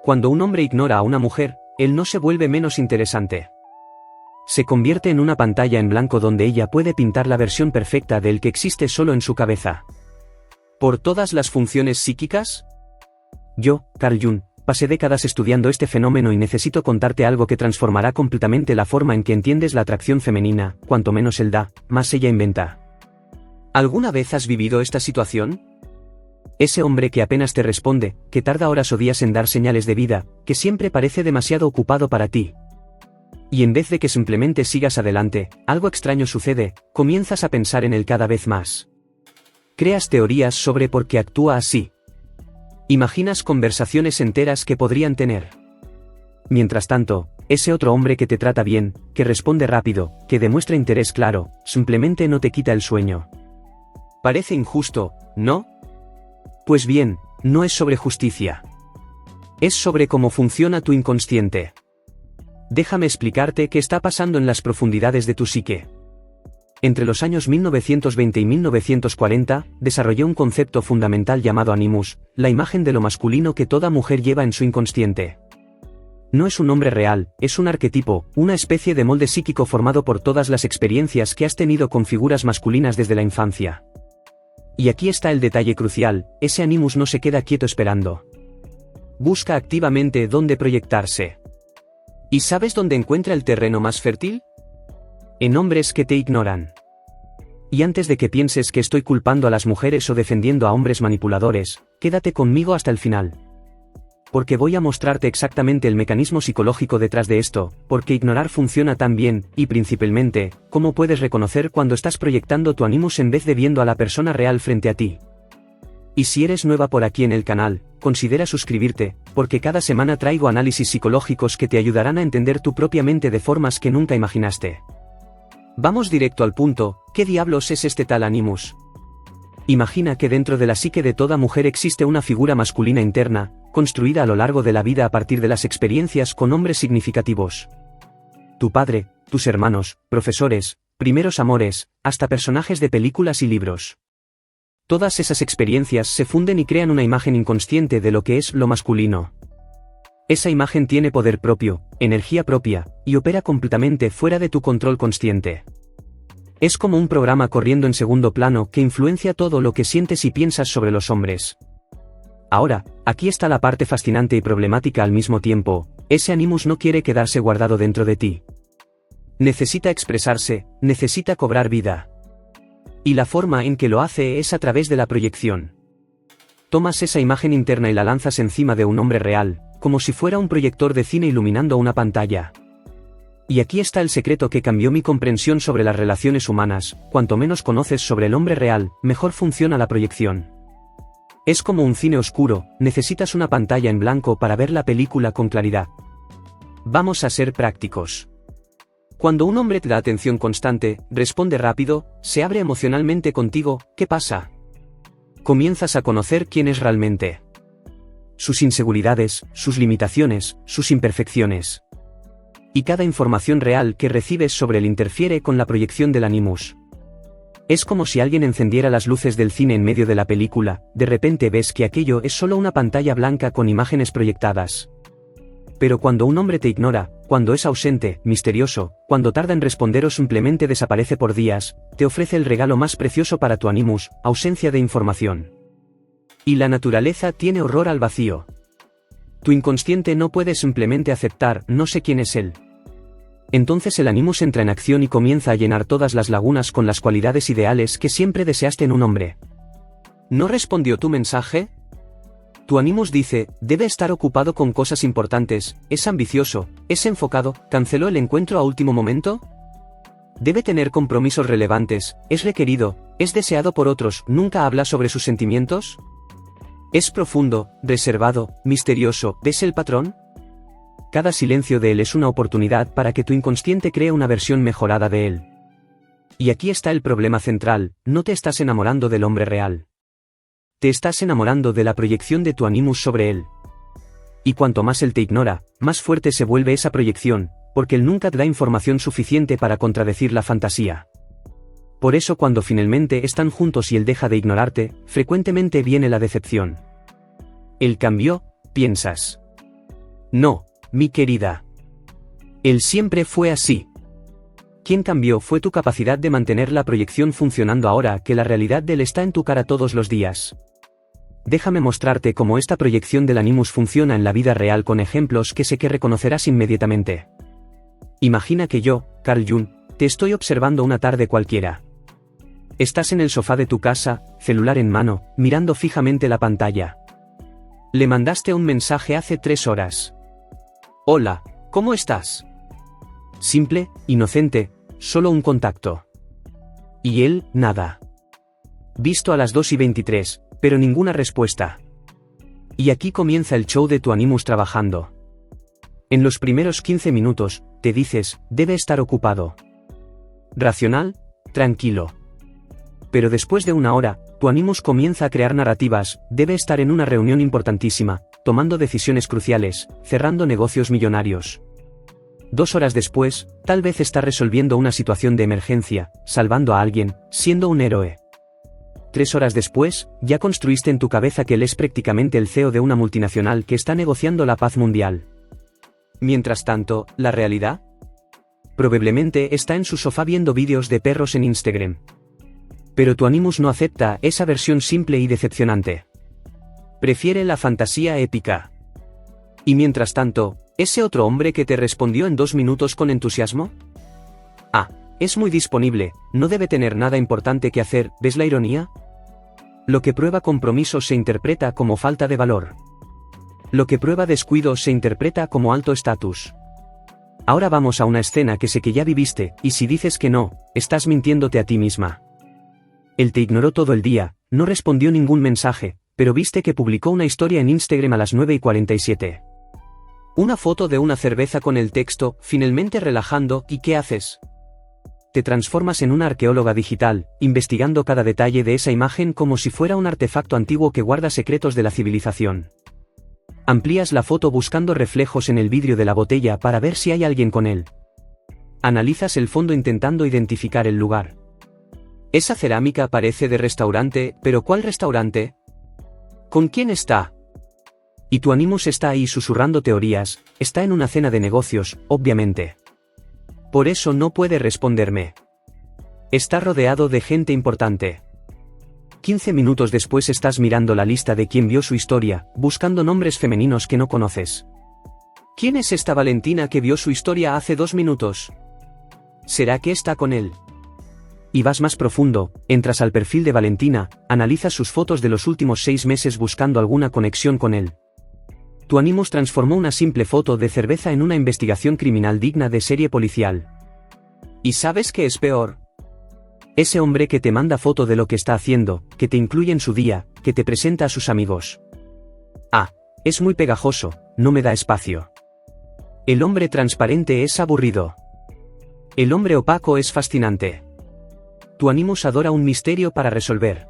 Cuando un hombre ignora a una mujer, él no se vuelve menos interesante. Se convierte en una pantalla en blanco donde ella puede pintar la versión perfecta de él que existe solo en su cabeza. ¿Por todas las funciones psíquicas? Yo, Carl Jung, pasé décadas estudiando este fenómeno y necesito contarte algo que transformará completamente la forma en que entiendes la atracción femenina. Cuanto menos él da, más ella inventa. ¿Alguna vez has vivido esta situación? Ese hombre que apenas te responde, que tarda horas o días en dar señales de vida, que siempre parece demasiado ocupado para ti. Y en vez de que simplemente sigas adelante, algo extraño sucede, comienzas a pensar en él cada vez más. Creas teorías sobre por qué actúa así. Imaginas conversaciones enteras que podrían tener. Mientras tanto, ese otro hombre que te trata bien, que responde rápido, que demuestra interés claro, simplemente no te quita el sueño. Parece injusto, ¿no? Pues bien, no es sobre justicia. Es sobre cómo funciona tu inconsciente. Déjame explicarte qué está pasando en las profundidades de tu psique. Entre los años 1920 y 1940, desarrollé un concepto fundamental llamado animus, la imagen de lo masculino que toda mujer lleva en su inconsciente. No es un hombre real, es un arquetipo, una especie de molde psíquico formado por todas las experiencias que has tenido con figuras masculinas desde la infancia. Y aquí está el detalle crucial, ese animus no se queda quieto esperando. Busca activamente dónde proyectarse. ¿Y sabes dónde encuentra el terreno más fértil? En hombres que te ignoran. Y antes de que pienses que estoy culpando a las mujeres o defendiendo a hombres manipuladores, quédate conmigo hasta el final. Porque voy a mostrarte exactamente el mecanismo psicológico detrás de esto, porque ignorar funciona tan bien, y principalmente, cómo puedes reconocer cuando estás proyectando tu animus en vez de viendo a la persona real frente a ti. Y si eres nueva por aquí en el canal, considera suscribirte, porque cada semana traigo análisis psicológicos que te ayudarán a entender tu propia mente de formas que nunca imaginaste. Vamos directo al punto, ¿qué diablos es este tal animus? Imagina que dentro de la psique de toda mujer existe una figura masculina interna, construida a lo largo de la vida a partir de las experiencias con hombres significativos. Tu padre, tus hermanos, profesores, primeros amores, hasta personajes de películas y libros. Todas esas experiencias se funden y crean una imagen inconsciente de lo que es lo masculino. Esa imagen tiene poder propio, energía propia, y opera completamente fuera de tu control consciente. Es como un programa corriendo en segundo plano que influencia todo lo que sientes y piensas sobre los hombres. Ahora, aquí está la parte fascinante y problemática al mismo tiempo, ese animus no quiere quedarse guardado dentro de ti. Necesita expresarse, necesita cobrar vida. Y la forma en que lo hace es a través de la proyección. Tomas esa imagen interna y la lanzas encima de un hombre real, como si fuera un proyector de cine iluminando una pantalla. Y aquí está el secreto que cambió mi comprensión sobre las relaciones humanas, cuanto menos conoces sobre el hombre real, mejor funciona la proyección. Es como un cine oscuro, necesitas una pantalla en blanco para ver la película con claridad. Vamos a ser prácticos. Cuando un hombre te da atención constante, responde rápido, se abre emocionalmente contigo, ¿qué pasa? Comienzas a conocer quién es realmente. Sus inseguridades, sus limitaciones, sus imperfecciones. Y cada información real que recibes sobre él interfiere con la proyección del animus. Es como si alguien encendiera las luces del cine en medio de la película, de repente ves que aquello es solo una pantalla blanca con imágenes proyectadas. Pero cuando un hombre te ignora, cuando es ausente, misterioso, cuando tarda en responder o simplemente desaparece por días, te ofrece el regalo más precioso para tu animus, ausencia de información. Y la naturaleza tiene horror al vacío. Tu inconsciente no puede simplemente aceptar, no sé quién es él. Entonces el animus entra en acción y comienza a llenar todas las lagunas con las cualidades ideales que siempre deseaste en un hombre. ¿No respondió tu mensaje? Tu animus dice, debe estar ocupado con cosas importantes, es ambicioso, es enfocado, ¿canceló el encuentro a último momento? Debe tener compromisos relevantes, es requerido, es deseado por otros, ¿nunca habla sobre sus sentimientos? ¿Es profundo, reservado, misterioso, ¿es el patrón? Cada silencio de él es una oportunidad para que tu inconsciente cree una versión mejorada de él. Y aquí está el problema central, no te estás enamorando del hombre real. Te estás enamorando de la proyección de tu animus sobre él. Y cuanto más él te ignora, más fuerte se vuelve esa proyección, porque él nunca te da información suficiente para contradecir la fantasía. Por eso cuando finalmente están juntos y él deja de ignorarte, frecuentemente viene la decepción. Él cambió, piensas. No, mi querida. Él siempre fue así. Quien cambió fue tu capacidad de mantener la proyección funcionando ahora que la realidad de él está en tu cara todos los días. Déjame mostrarte cómo esta proyección del Animus funciona en la vida real con ejemplos que sé que reconocerás inmediatamente. Imagina que yo, Carl Jung, te estoy observando una tarde cualquiera. Estás en el sofá de tu casa, celular en mano, mirando fijamente la pantalla. Le mandaste un mensaje hace 3 horas. Hola, ¿cómo estás? Simple, inocente, solo un contacto. Y él, nada. Visto a las 2:23, pero ninguna respuesta. Y aquí comienza el show de tu Animus trabajando. En los primeros 15 minutos, te dices, debe estar ocupado. Racional, tranquilo. Pero después de 1 hora, tu Animus comienza a crear narrativas, debe estar en una reunión importantísima, tomando decisiones cruciales, cerrando negocios millonarios. 2 horas después, tal vez está resolviendo una situación de emergencia, salvando a alguien, siendo un héroe. 3 horas después, ya construiste en tu cabeza que él es prácticamente el CEO de una multinacional que está negociando la paz mundial. Mientras tanto, ¿la realidad? Probablemente está en su sofá viendo vídeos de perros en Instagram. Pero tu Animus no acepta esa versión simple y decepcionante. Prefiere la fantasía épica. Y mientras tanto, ¿ese otro hombre que te respondió en 2 minutos con entusiasmo? Ah, es muy disponible, no debe tener nada importante que hacer, ¿ves la ironía? Lo que prueba compromiso se interpreta como falta de valor. Lo que prueba descuido se interpreta como alto estatus. Ahora vamos a una escena que sé que ya viviste, y si dices que no, estás mintiéndote a ti misma. Él te ignoró todo el día, no respondió ningún mensaje, pero viste que publicó una historia en Instagram a las 9:47. Una foto de una cerveza con el texto, finalmente relajando, ¿y qué haces? Te transformas en una arqueóloga digital, investigando cada detalle de esa imagen como si fuera un artefacto antiguo que guarda secretos de la civilización. Amplías la foto buscando reflejos en el vidrio de la botella para ver si hay alguien con él. Analizas el fondo intentando identificar el lugar. Esa cerámica parece de restaurante, pero ¿cuál restaurante? ¿Con quién está? Y tu Animus está ahí susurrando teorías, está en una cena de negocios, obviamente. Por eso no puede responderme. Está rodeado de gente importante. 15 minutos después estás mirando la lista de quien vio su historia, buscando nombres femeninos que no conoces. ¿Quién es esta Valentina que vio su historia hace 2 minutos? ¿Será que está con él? Y vas más profundo, entras al perfil de Valentina, analizas sus fotos de los últimos 6 meses buscando alguna conexión con él. Tu Animus transformó una simple foto de cerveza en una investigación criminal digna de serie policial. ¿Y sabes qué es peor? Ese hombre que te manda foto de lo que está haciendo, que te incluye en su día, que te presenta a sus amigos. Ah, es muy pegajoso, no me da espacio. El hombre transparente es aburrido. El hombre opaco es fascinante. Tu Animus adora un misterio para resolver.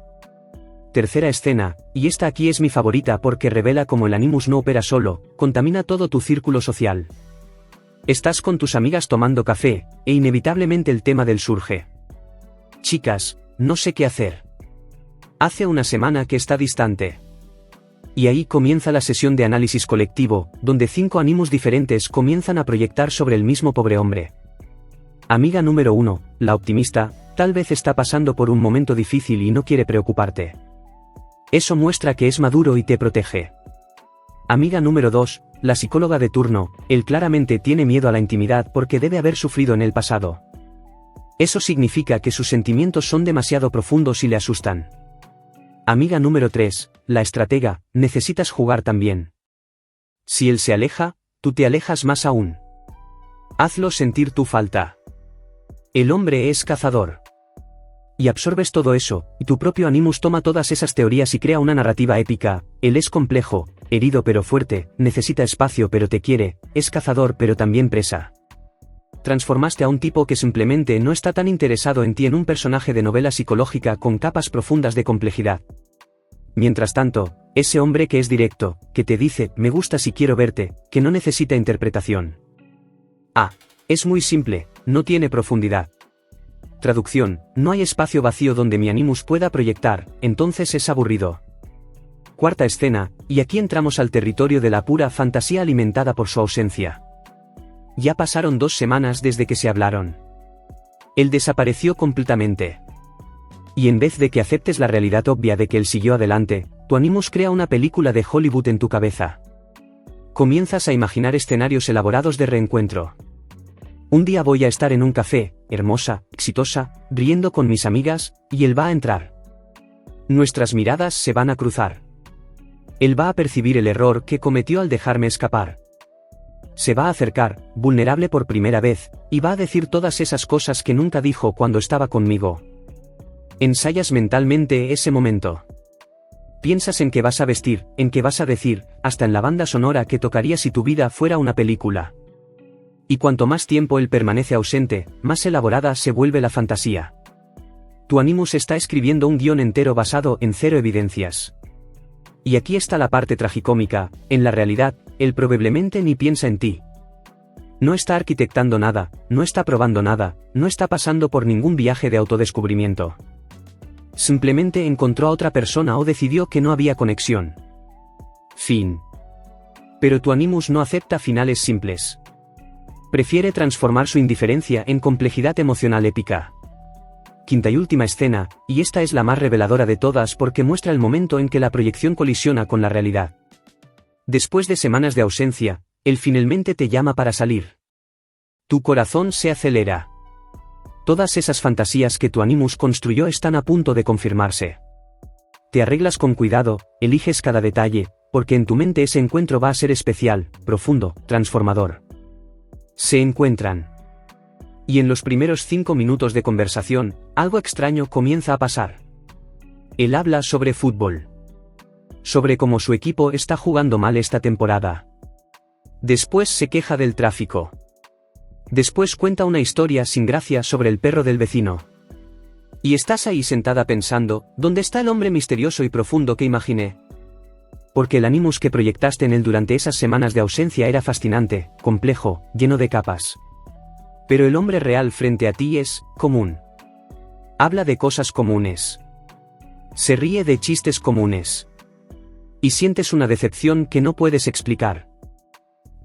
Tercera escena, y esta aquí es mi favorita porque revela cómo el Animus no opera solo, contamina todo tu círculo social. Estás con tus amigas tomando café, e inevitablemente el tema del surge. Chicas, no sé qué hacer. Hace una semana que está distante. Y ahí comienza la sesión de análisis colectivo, donde 5 Animus diferentes comienzan a proyectar sobre el mismo pobre hombre. Amiga número 1, la optimista, tal vez está pasando por un momento difícil y no quiere preocuparte. Eso muestra que es maduro y te protege. Amiga número 2, la psicóloga de turno, él claramente tiene miedo a la intimidad porque debe haber sufrido en el pasado. Eso significa que sus sentimientos son demasiado profundos y le asustan. Amiga número 3, la estratega, necesitas jugar también. Si él se aleja, tú te alejas más aún. Hazlo sentir tu falta. El hombre es cazador. Y absorbes todo eso, y tu propio Animus toma todas esas teorías y crea una narrativa épica. Él es complejo, herido pero fuerte, necesita espacio pero te quiere, es cazador pero también presa. Transformaste a un tipo que simplemente no está tan interesado en ti en un personaje de novela psicológica con capas profundas de complejidad. Mientras tanto, ese hombre que es directo, que te dice, me gustas y quiero verte, que no necesita interpretación. Ah, es muy simple, no tiene profundidad. Traducción, no hay espacio vacío donde mi Animus pueda proyectar, entonces es aburrido. Cuarta escena, y aquí entramos al territorio de la pura fantasía alimentada por su ausencia. Ya pasaron 2 semanas desde que se hablaron. Él desapareció completamente. Y en vez de que aceptes la realidad obvia de que él siguió adelante, tu Animus crea una película de Hollywood en tu cabeza. Comienzas a imaginar escenarios elaborados de reencuentro. Un día voy a estar en un café, hermosa, exitosa, riendo con mis amigas, y él va a entrar. Nuestras miradas se van a cruzar. Él va a percibir el error que cometió al dejarme escapar. Se va a acercar, vulnerable por primera vez, y va a decir todas esas cosas que nunca dijo cuando estaba conmigo. Ensayas mentalmente ese momento. Piensas en qué vas a vestir, en qué vas a decir, hasta en la banda sonora que tocaría si tu vida fuera una película. Y cuanto más tiempo él permanece ausente, más elaborada se vuelve la fantasía. Tu Animus está escribiendo un guión entero basado en 0 evidencias. Y aquí está la parte tragicómica, en la realidad, él probablemente ni piensa en ti. No está arquitectando nada, no está probando nada, no está pasando por ningún viaje de autodescubrimiento. Simplemente encontró a otra persona o decidió que no había conexión. Fin. Pero tu Animus no acepta finales simples. Prefiere transformar su indiferencia en complejidad emocional épica. Quinta y última escena, y esta es la más reveladora de todas porque muestra el momento en que la proyección colisiona con la realidad. Después de semanas de ausencia, él finalmente te llama para salir. Tu corazón se acelera. Todas esas fantasías que tu Animus construyó están a punto de confirmarse. Te arreglas con cuidado, eliges cada detalle, porque en tu mente ese encuentro va a ser especial, profundo, transformador. Se encuentran. Y en los primeros 5 minutos de conversación, algo extraño comienza a pasar. Él habla sobre fútbol. Sobre cómo su equipo está jugando mal esta temporada. Después se queja del tráfico. Después cuenta una historia sin gracia sobre el perro del vecino. Y estás ahí sentada pensando, ¿dónde está el hombre misterioso y profundo que imaginé? Porque el Animus que proyectaste en él durante esas semanas de ausencia era fascinante, complejo, lleno de capas. Pero el hombre real frente a ti es común. Habla de cosas comunes. Se ríe de chistes comunes. Y sientes una decepción que no puedes explicar.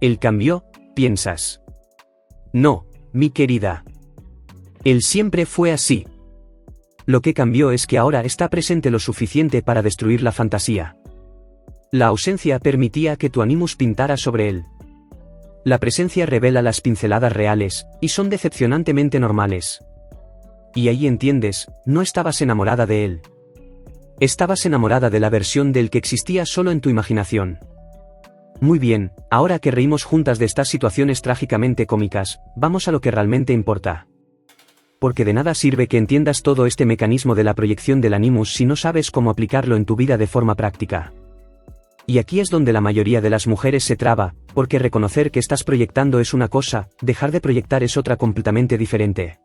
Él cambió, piensas. No, mi querida. Él siempre fue así. Lo que cambió es que ahora está presente lo suficiente para destruir la fantasía. La ausencia permitía que tu Animus pintara sobre él. La presencia revela las pinceladas reales, y son decepcionantemente normales. Y ahí entiendes, no estabas enamorada de él. Estabas enamorada de la versión del que existía solo en tu imaginación. Muy bien, ahora que reímos juntas de estas situaciones trágicamente cómicas, vamos a lo que realmente importa. Porque de nada sirve que entiendas todo este mecanismo de la proyección del Animus si no sabes cómo aplicarlo en tu vida de forma práctica. Y aquí es donde la mayoría de las mujeres se traba, porque reconocer que estás proyectando es una cosa, dejar de proyectar es otra completamente diferente.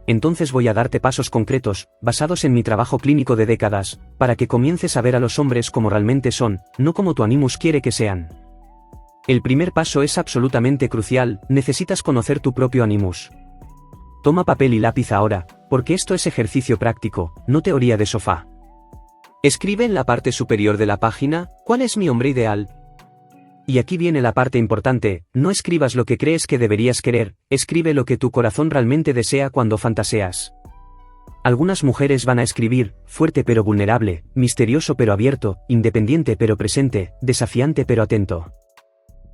Entonces voy a darte pasos concretos, basados en mi trabajo clínico de décadas, para que comiences a ver a los hombres como realmente son, no como tu Animus quiere que sean. El primer paso es absolutamente crucial, necesitas conocer tu propio Animus. Toma papel y lápiz ahora, porque esto es ejercicio práctico, no teoría de sofá. Escribe en la parte superior de la página, ¿cuál es mi hombre ideal? Y aquí viene la parte importante, no escribas lo que crees que deberías querer, escribe lo que tu corazón realmente desea cuando fantaseas. Algunas mujeres van a escribir, fuerte pero vulnerable, misterioso pero abierto, independiente pero presente, desafiante pero atento.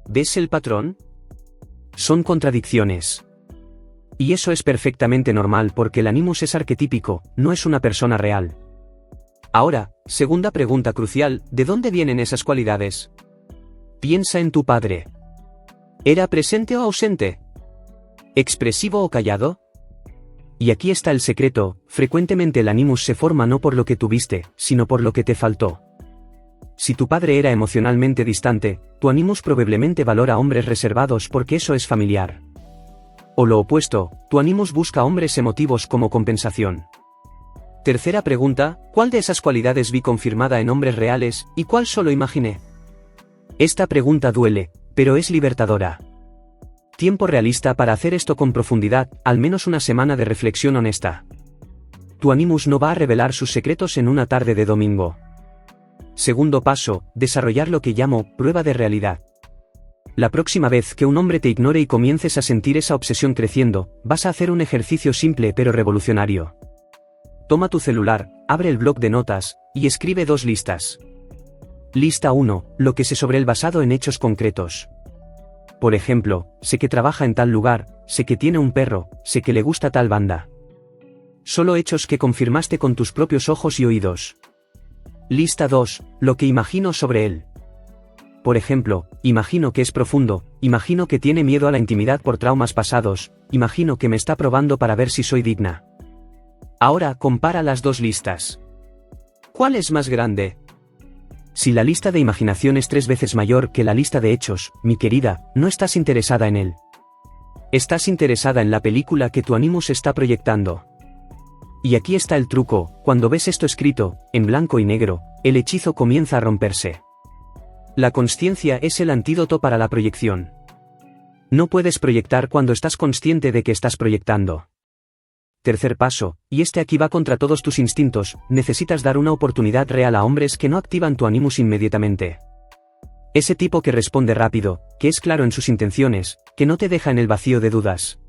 ¿Ves el patrón? Son contradicciones. Y eso es perfectamente normal porque el Animus es arquetípico, no es una persona real. Ahora, segunda pregunta crucial, ¿de dónde vienen esas cualidades? Piensa en tu padre. ¿Era presente o ausente? ¿Expresivo o callado? Y aquí está el secreto, frecuentemente el Animus se forma no por lo que tuviste, sino por lo que te faltó. Si tu padre era emocionalmente distante, tu Animus probablemente valora hombres reservados porque eso es familiar. O lo opuesto, tu Animus busca hombres emotivos como compensación. Tercera pregunta, ¿cuál de esas cualidades vi confirmada en hombres reales, y cuál solo imaginé? Esta pregunta duele, pero es libertadora. Tiempo realista para hacer esto con profundidad, al menos una semana de reflexión honesta. Tu Animus no va a revelar sus secretos en una tarde de domingo. Segundo paso, desarrollar lo que llamo prueba de realidad. La próxima vez que un hombre te ignore y comiences a sentir esa obsesión creciendo, vas a hacer un ejercicio simple pero revolucionario. Toma tu celular, abre el bloc de notas, y escribe 2 listas. Lista 1, lo que sé sobre él basado en hechos concretos. Por ejemplo, sé que trabaja en tal lugar, sé que tiene un perro, sé que le gusta tal banda. Solo hechos que confirmaste con tus propios ojos y oídos. Lista 2, lo que imagino sobre él. Por ejemplo, imagino que es profundo, imagino que tiene miedo a la intimidad por traumas pasados, imagino que me está probando para ver si soy digna. Ahora compara las 2 listas. ¿Cuál es más grande? Si la lista de imaginación es 3 veces mayor que la lista de hechos, mi querida, no estás interesada en él. Estás interesada en la película que tu Animus está proyectando. Y aquí está el truco: cuando ves esto escrito, en blanco y negro, el hechizo comienza a romperse. La consciencia es el antídoto para la proyección. No puedes proyectar cuando estás consciente de que estás proyectando. Tercer paso, y este aquí va contra todos tus instintos, necesitas dar una oportunidad real a hombres que no activan tu Animus inmediatamente. Ese tipo que responde rápido, que es claro en sus intenciones, que no te deja en el vacío de dudas.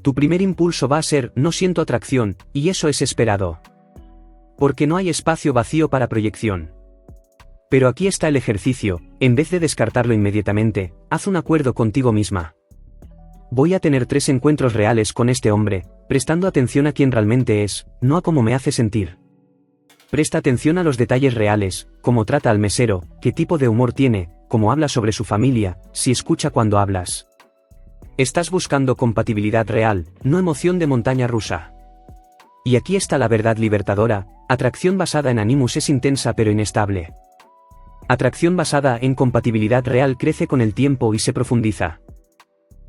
Tu primer impulso va a ser: no siento atracción, y eso es esperado. Porque no hay espacio vacío para proyección. Pero aquí está el ejercicio: en vez de descartarlo inmediatamente, haz un acuerdo contigo misma. Voy a tener 3 encuentros reales con este hombre, prestando atención a quién realmente es, no a cómo me hace sentir. Presta atención a los detalles reales: cómo trata al mesero, qué tipo de humor tiene, cómo habla sobre su familia, si escucha cuando hablas. Estás buscando compatibilidad real, no emoción de montaña rusa. Y aquí está la verdad libertadora: atracción basada en Animus es intensa pero inestable. Atracción basada en compatibilidad real crece con el tiempo y se profundiza.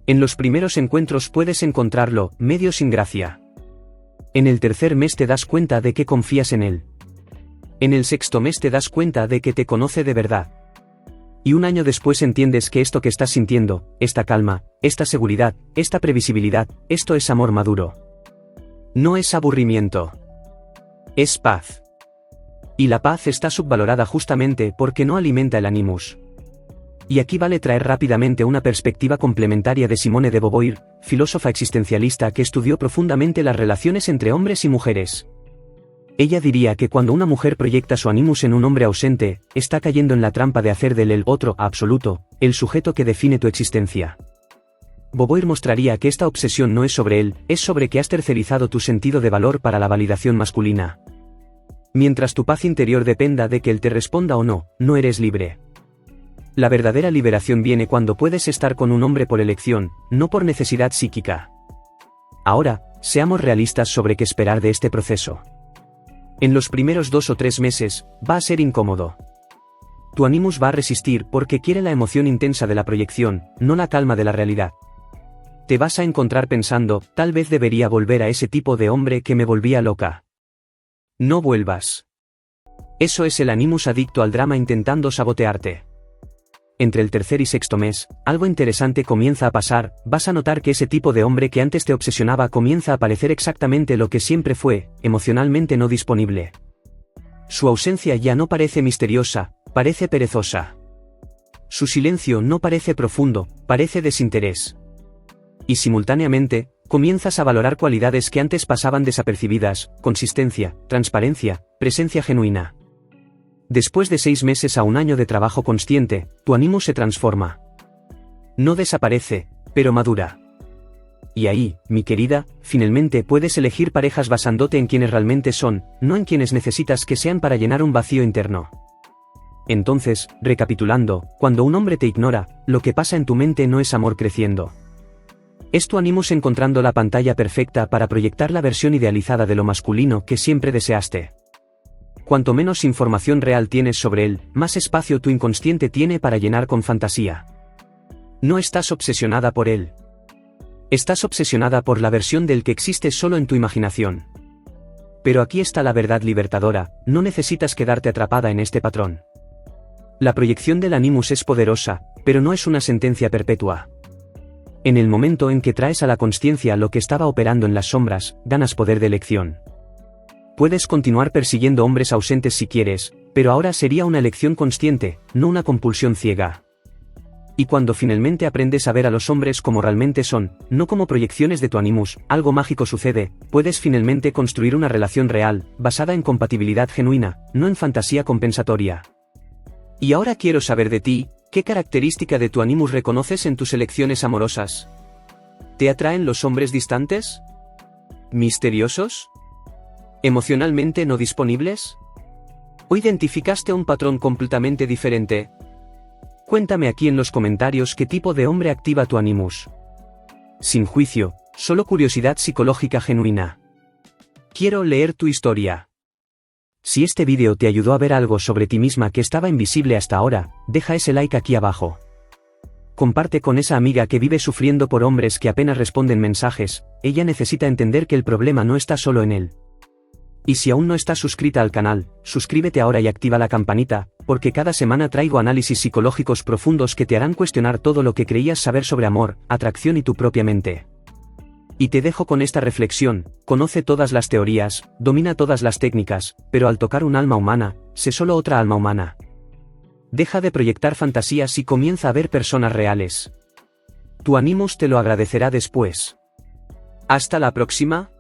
En los primeros encuentros puedes encontrarlo, medio sin gracia. En el tercer mes te das cuenta de que confías en él. En el sexto mes te das cuenta de que te conoce de verdad. Y un año después entiendes que esto que estás sintiendo, esta calma, esta seguridad, esta previsibilidad, esto es amor maduro. No es aburrimiento. Es paz. Y la paz está subvalorada justamente porque no alimenta el Animus. Y aquí vale traer rápidamente una perspectiva complementaria de Simone de Beauvoir, filósofa existencialista que estudió profundamente las relaciones entre hombres y mujeres. Ella diría que cuando una mujer proyecta su Animus en un hombre ausente, está cayendo en la trampa de hacer del el otro absoluto, el sujeto que define tu existencia. Beauvoir mostraría que esta obsesión no es sobre él, es sobre que has tercerizado tu sentido de valor para la validación masculina. Mientras tu paz interior dependa de que él te responda o no, no eres libre. La verdadera liberación viene cuando puedes estar con un hombre por elección, no por necesidad psíquica. Ahora, seamos realistas sobre qué esperar de este proceso. En los primeros 2 o 3 meses, va a ser incómodo. Tu Animus va a resistir porque quiere la emoción intensa de la proyección, no la calma de la realidad. Te vas a encontrar pensando: tal vez debería volver a ese tipo de hombre que me volvía loca. No vuelvas. Eso es el Animus adicto al drama intentando sabotearte. Entre el tercer y sexto mes, algo interesante comienza a pasar: vas a notar que ese tipo de hombre que antes te obsesionaba comienza a parecer exactamente lo que siempre fue, emocionalmente no disponible. Su ausencia ya no parece misteriosa, parece perezosa. Su silencio no parece profundo, parece desinterés. Y simultáneamente, comienzas a valorar cualidades que antes pasaban desapercibidas: consistencia, transparencia, presencia genuina. Después de 6 meses a un año de trabajo consciente, tu Animus se transforma. No desaparece, pero madura. Y ahí, mi querida, finalmente puedes elegir parejas basándote en quienes realmente son, no en quienes necesitas que sean para llenar un vacío interno. Entonces, recapitulando, cuando un hombre te ignora, lo que pasa en tu mente no es amor creciendo. Es tu Animus encontrando la pantalla perfecta para proyectar la versión idealizada de lo masculino que siempre deseaste. Cuanto menos información real tienes sobre él, más espacio tu inconsciente tiene para llenar con fantasía. No estás obsesionada por él. Estás obsesionada por la versión del que existe solo en tu imaginación. Pero aquí está la verdad libertadora: no necesitas quedarte atrapada en este patrón. La proyección del Animus es poderosa, pero no es una sentencia perpetua. En el momento en que traes a la consciencia lo que estaba operando en las sombras, ganas poder de elección. Puedes continuar persiguiendo hombres ausentes si quieres, Pero ahora sería una elección consciente, no una compulsión ciega. Y cuando finalmente aprendes a ver a los hombres como realmente son, no como proyecciones de tu animus, algo mágico sucede, puedes finalmente construir una relación real, basada en compatibilidad genuina, no en fantasía compensatoria. Y ahora quiero saber de ti, ¿qué característica de tu animus reconoces en tus elecciones amorosas? ¿Te atraen los hombres distantes? ¿Misteriosos? ¿Emocionalmente no disponibles? ¿O identificaste un patrón completamente diferente? Cuéntame aquí en los comentarios qué tipo de hombre activa tu animus. Sin juicio, solo curiosidad psicológica genuina. Quiero leer tu historia. Si este vídeo te ayudó a ver algo sobre ti misma que estaba invisible hasta ahora, deja ese like aquí abajo. Comparte con esa amiga que vive sufriendo por hombres que apenas responden mensajes, ella necesita entender que el problema no está solo en él. Y si aún no estás suscrita al canal, suscríbete ahora y activa la campanita, porque cada semana traigo análisis psicológicos profundos que te harán cuestionar todo lo que creías saber sobre amor, atracción y tu propia mente. Y te dejo con esta reflexión: conoce todas las teorías, domina todas las técnicas, pero al tocar un alma humana, sé solo otra alma humana. Deja de proyectar fantasías y comienza a ver personas reales. Tu animus te lo agradecerá después. Hasta la próxima.